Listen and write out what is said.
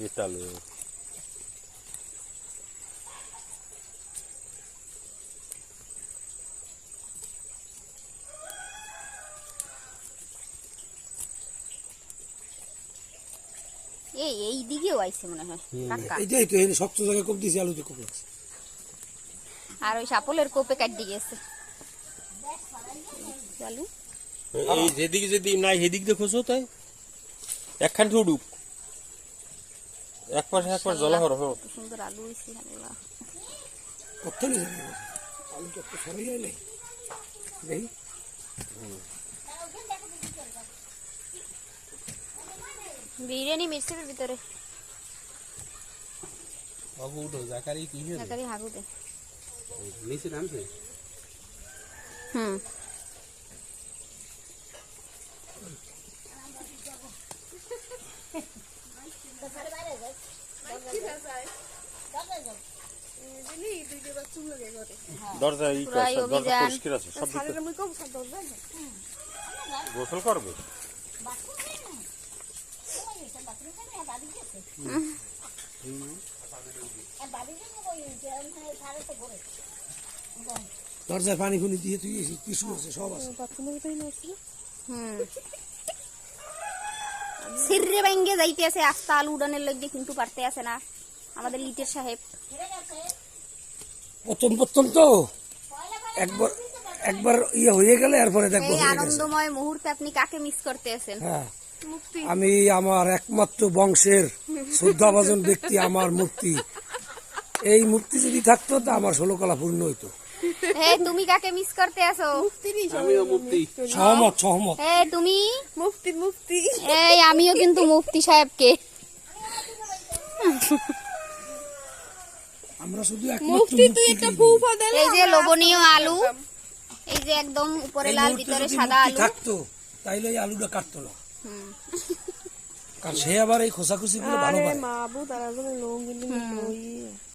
এটা লো এই দিকেও আইছে মনে হয় কাকা। এইটাই তো এই শক্ত জায়গা কোপ দিছি, আলুতে কোপ লাগছে। আর ওই সাপলের কোপে কাটি গেছে আলু। এই যেদিকে যদি নাই সেদিক দিয়ে খোঁজো তাই একখান উড়ুক এক পাশে এক পাশে জলা হর কত সুন্দর আলু হইছে আল্লাহ। কত নিয়ে যাবে আলু তো সরে গেলে দেখি বিরিয়ানি মিক্সের ভিতরে বাবু উঠো জাকারি কি হলো জাকারি হাগু দে। নিচে নামছে হুম দরজা ই পুরাই দরজা অভিযান। পরিষ্কার আছে সব গোসল করবে দরজায় পানি ফুনি দিয়ে তুই টিস্যু আছে সব আছে। সিররে ভাঙ্গে যাইতে আছে আস্তা আলু উড়ানের লাগবে কিন্তু পারতে আছে না আমাদের লিটের সাহেব। প্রথম তো একবার একবার ইয়ে হয়ে গেলে এরপরে দেখবো এই হয়ে গেছে। আনন্দময় মুহূর্তে আপনি কাকে মিস করতে আছেন? হ্যাঁ, আমি আমার একমাত্র বংশের শ্রদ্ধাভাজন ব্যক্তি আমার মুক্তি। এই মুক্তি যদি থাকতো তা আমার 16 কলা পূর্ণ হইতো। হে তুমি কাকে মিস করতে আছো? আমিও মুক্তি সহমত হে তুমি মুক্তি এই আমিও কিন্তু মুফতি সাহেবকে। আমরা শুধু একমাত্র মুক্তি তুই একটা ফুফা দে। এই যে লোভনীয় আলু, এই যে একদম উপরে লাল ভিতরে সাদা আলু থাকতো তাইলে এই আলুটা কাটতো না, কারণ সে আবার এই খোসাখুচি গুলো ভালো আরে পারে। মাবু তারা যখন লোক গিলি